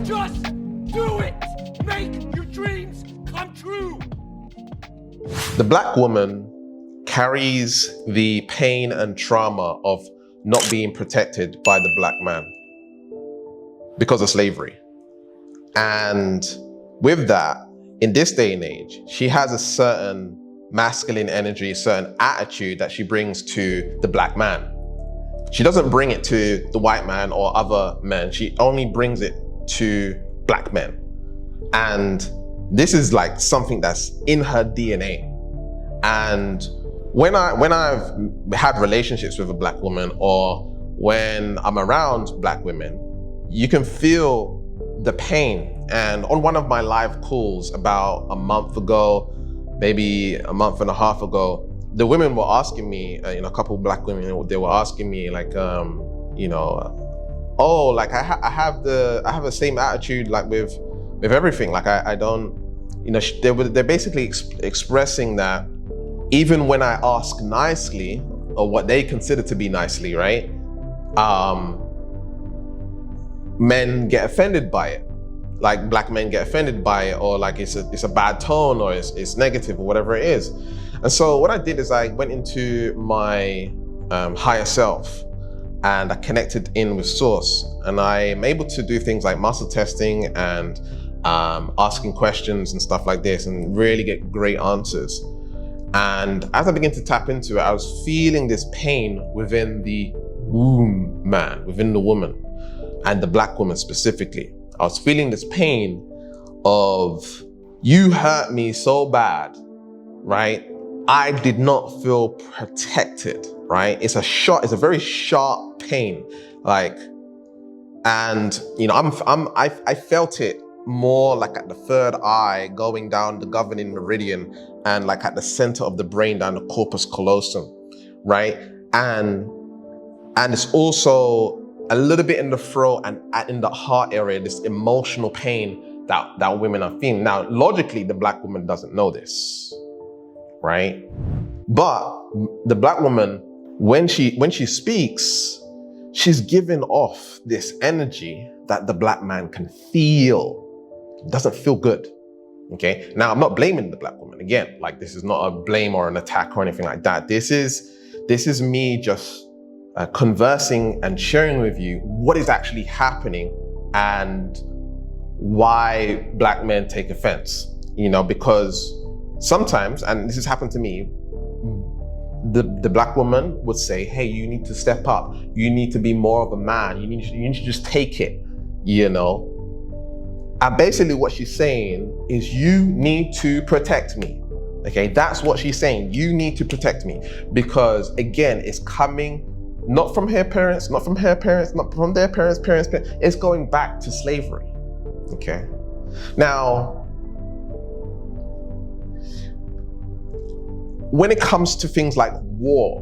Just do it! Make your dreams come true! The black woman carries the pain and trauma of not being protected by the black man because of slavery. And with that, in this day and age, she has a certain masculine energy, a certain attitude that she brings to the black man. She doesn't bring it to the white man or other men. She only brings it to black men. And this is like something that's in her DNA. And when I've had relationships with a black woman, or when I'm around black women, you can feel the pain. And on one of my live calls about a month ago, maybe a month and a half ago, the women were asking me, a couple of black women, they were asking me like, oh, like I have the same attitude like with everything. Like I don't, they're basically expressing that even when I ask nicely, or what they consider to be nicely, right? Men get offended by it. Like black men get offended by it, or like it's a bad tone, or it's negative, or whatever it is. And so what I did is I went into my higher self, and I connected in with source, and I'm able to do things like muscle testing and asking questions and stuff like this, and really get great answers. And as I began to tap into it, I was feeling this pain within the womb man, within the woman, and the black woman specifically. I was feeling this pain of, you hurt me so bad, right? I did not feel protected, right? It's a very sharp pain, like, and I felt it more like at the third eye, going down the governing meridian, and like at the center of the brain, down the corpus callosum, right? And it's also a little bit in the throat and in the heart area, this emotional pain that women are feeling. Now, logically, the black woman doesn't know this, right? But the black woman, when she speaks, she's giving off this energy that the black man can feel. It doesn't feel good, okay? Now, I'm not blaming the black woman. Again, like, this is not a blame or an attack or anything like that. This is me just conversing and sharing with you what is actually happening and why black men take offense, because sometimes, and this has happened to me, the black woman would say, hey, you need to step up. You need to be more of a man. You need to just take it, And basically what she's saying is, you need to protect me. Okay, that's what she's saying. You need to protect me, because again, it's coming not from her parents, not from her parents, not from their parents, it's going back to slavery, okay? Now, when it comes to things like war,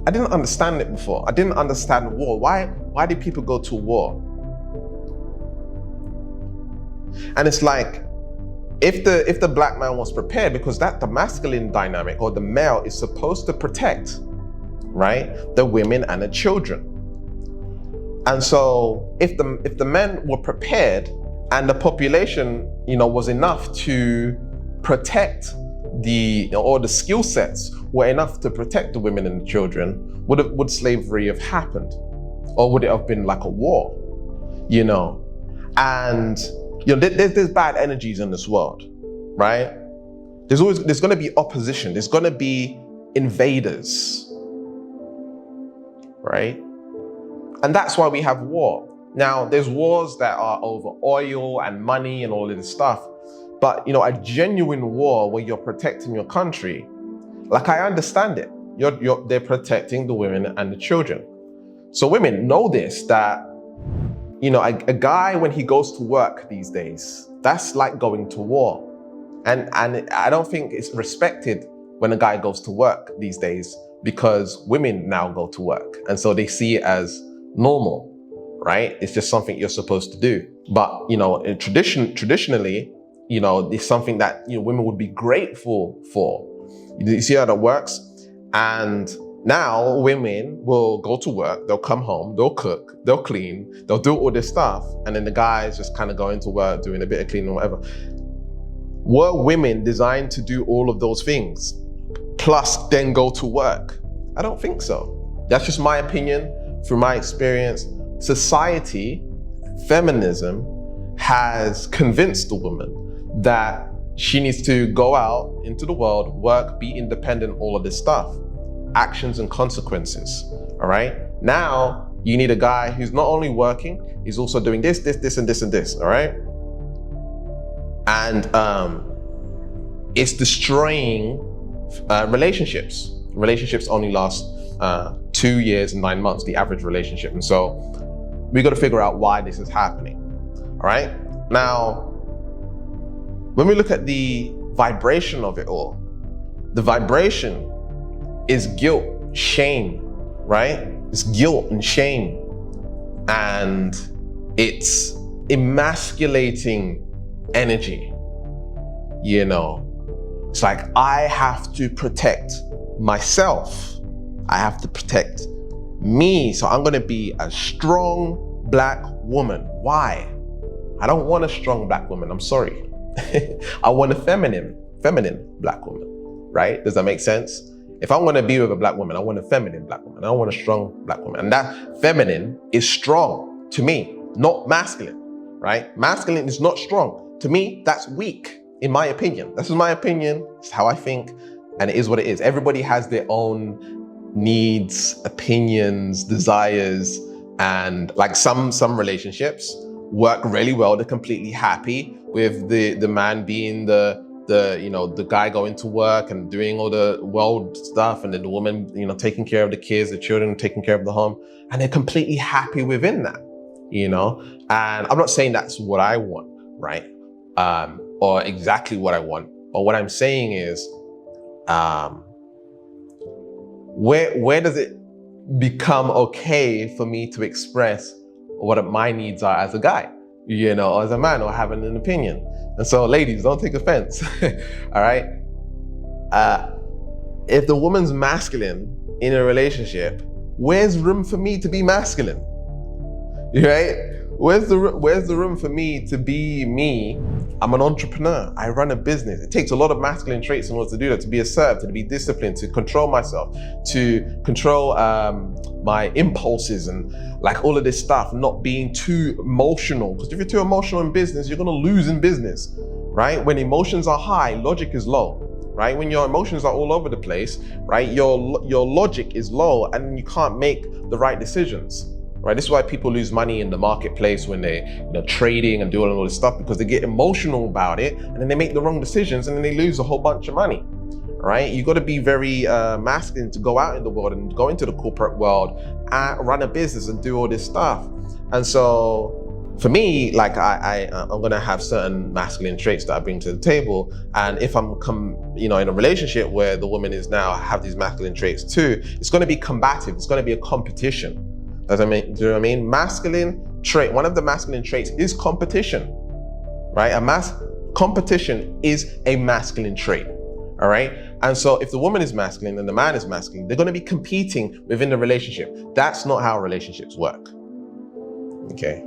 I didn't understand it before. I didn't understand war. Why did people go to war? And it's like, if the black man was prepared, because the masculine dynamic, or the male, is supposed to protect, right, the women and the children. And so if the men were prepared and the population, was enough to protect or the skill sets were enough to protect the women and the children, would slavery have happened? Or would it have been like a war? And there's bad energies in this world, right? There's gonna be opposition, there's gonna be invaders, right? And that's why we have war. Now, there's wars that are over oil and money and all of this stuff. But, a genuine war where you're protecting your country, like, I understand it. They're protecting the women and the children. So women know this, that, a guy, when he goes to work these days, that's like going to war. And I don't think it's respected when a guy goes to work these days, because women now go to work. And so they see it as normal, right? It's just something you're supposed to do. But, traditionally, it's something that, women would be grateful for. You see how that works? And Now women will go to work, they'll come home, they'll cook, they'll clean, they'll do all this stuff, and then the guys just kind of go into work doing a bit of cleaning or whatever. Were women designed to do all of those things, plus then go to work? I don't think so. That's just my opinion from my experience. Society, feminism, has convinced the woman that she needs to go out into the world, work, be independent, all of this stuff. Actions and consequences, all right? Now, you need a guy who's not only working, he's also doing this, this, and this, and this, all right? And it's destroying relationships. Relationships only last 2 years and 9 months, the average relationship. And so we got to figure out why this is happening, all right? Now, when we look at the vibration of it all, the vibration is guilt, shame, right? It's guilt and shame. And it's emasculating energy, you know? It's like, I have to protect myself. I have to protect me. So I'm gonna be a strong black woman. Why? I don't want a strong black woman, I'm sorry. I want a feminine black woman, right? Does that make sense? If I'm gonna be with a black woman, I want a feminine black woman. I don't want a strong black woman. And that feminine is strong to me, not masculine, right? Masculine is not strong. To me, that's weak, in my opinion. This is my opinion, it's how I think, and it is what it is. Everybody has their own needs, opinions, desires, and like some relationships work really well. They're completely happy with the man being the guy going to work and doing all the world stuff, and then the woman, taking care of the kids, the children, taking care of the home, and they're completely happy within that, And I'm not saying that's what I want, right? Or exactly what I want, but what I'm saying is, where does it become okay for me to express what my needs are as a guy, or as a man, or having an opinion? And so, ladies, don't take offense, all right? If the woman's masculine in a relationship, where's room for me to be masculine, right? Where's the room for me to be me? I'm an entrepreneur. I run a business. It takes a lot of masculine traits in order to do that, to be assertive, to be disciplined, to control myself, to control my impulses and like all of this stuff, not being too emotional. Because if you're too emotional in business, you're gonna lose in business, right? When emotions are high, logic is low, right? When your emotions are all over the place, right? Your logic is low and you can't make the right decisions. Right, this is why people lose money in the marketplace when they're trading and doing all this stuff, because they get emotional about it and then they make the wrong decisions and then they lose a whole bunch of money. Right, you got to be very masculine to go out in the world and go into the corporate world and run a business and do all this stuff. And so, for me, like I'm gonna have certain masculine traits that I bring to the table, and if I'm in a relationship where the woman is now have these masculine traits too, it's going to be combative. It's going to be a competition. Do you know what I mean? Masculine trait, one of the masculine traits is competition, right? Competition is a masculine trait, all right? And so if the woman is masculine and the man is masculine, they're gonna be competing within the relationship. That's not how relationships work, okay?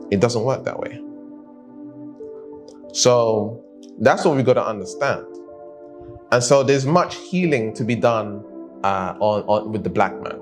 It doesn't work that way. So that's what we gotta understand. And so there's much healing to be done with the black man.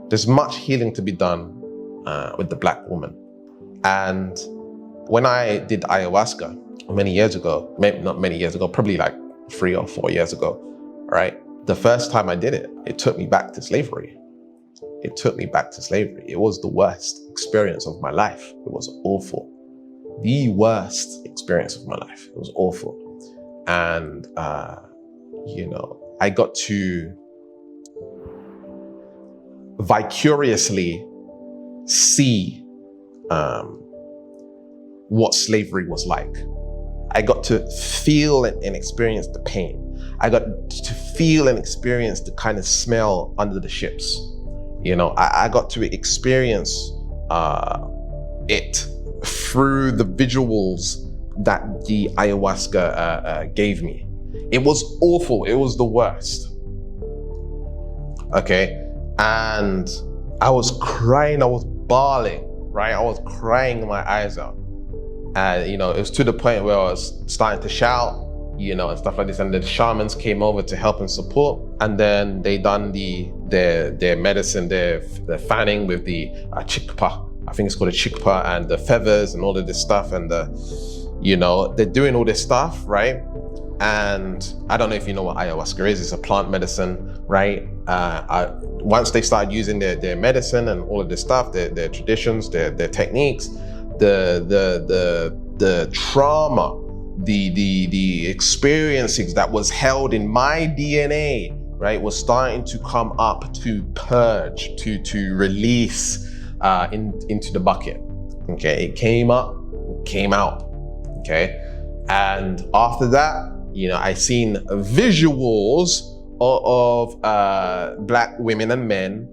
There's much healing to be done with the black woman. And when I did ayahuasca many years ago, maybe not many years ago, probably like 3 or 4 years ago, right? The first time I did it, it took me back to slavery. It took me back to slavery. It was the worst experience of my life. It was awful. The worst experience of my life. It was awful. And, I got to vicariously see what slavery was like. I got to feel and experience the pain. I got to feel and experience the kind of smell under the ships. I got to experience it through the visuals that the ayahuasca gave me. It was awful. It was the worst. okay? And I was crying, I was bawling, right? I was crying my eyes out. And, you know, it was to the point where I was starting to shout, you know, and stuff like this. And the shamans came over to help and support. And then they done their medicine, their fanning with the chikpa. I think it's called a chikpa, and the feathers and all of this stuff. And you know, they're doing all this stuff, right? And I don't know if you know what ayahuasca is. It's a plant medicine, right? Once they started using their medicine and all of this stuff, their traditions, their techniques, the trauma, the experiences that was held in my DNA, right, was starting to come up to purge, to release into the bucket. Okay, it came up, came out. Okay, and after that, you know, I seen visuals of black women and men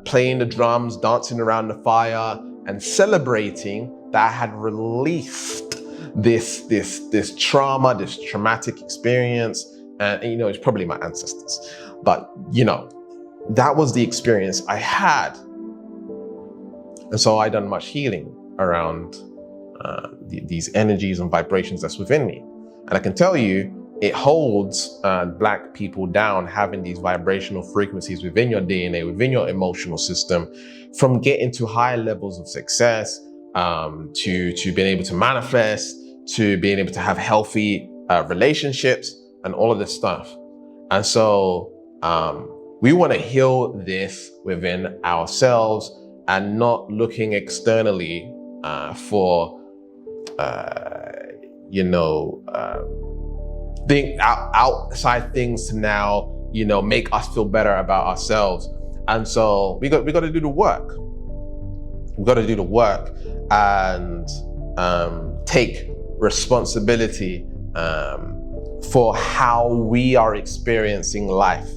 playing the drums, dancing around the fire, and celebrating that I had released this trauma, this traumatic experience. And you know, it's probably my ancestors, but you know, that was the experience I had. And so I done much healing around these energies and vibrations that's within me. And I can tell you, it holds black people down, having these vibrational frequencies within your DNA, within your emotional system, from getting to higher levels of success, to being able to manifest, to being able to have healthy relationships and all of this stuff. And so we want to heal this within ourselves and not looking externally for you know, think outside things to now, you know, make us feel better about ourselves. And so we got to do the work. We got to do the work and take responsibility for how we are experiencing life,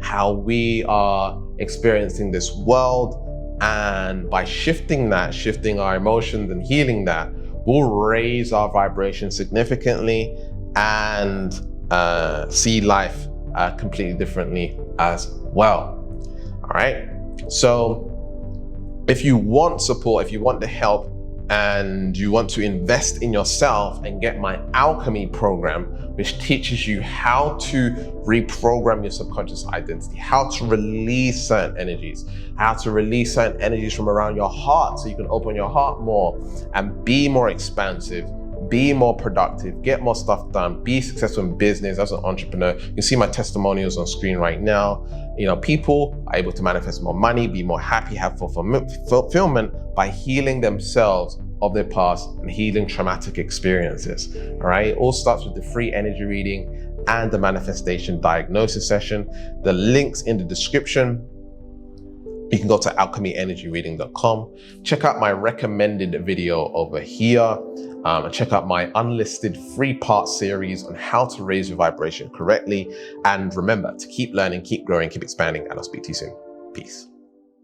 how we are experiencing this world. And by shifting our emotions and healing that, we'll raise our vibration significantly and see life completely differently as well. All right. So if you want support, if you want the help, and you want to invest in yourself and get my alchemy program, which teaches you how to reprogram your subconscious identity, how to release certain energies, from around your heart so you can open your heart more and be more expansive, be more productive, get more stuff done, be successful in business as an entrepreneur. You can see my testimonials on screen right now. You know, people are able to manifest more money, be more happy, have fulfillment by healing themselves of their past and healing traumatic experiences. All right, it all starts with the free energy reading and the manifestation diagnosis session. The link's in the description. You can go to alchemyenergyreading.com. Check out my recommended video over here. And check out my unlisted 3-part series on how to raise your vibration correctly. And remember to keep learning, keep growing, keep expanding, and I'll speak to you soon. Peace.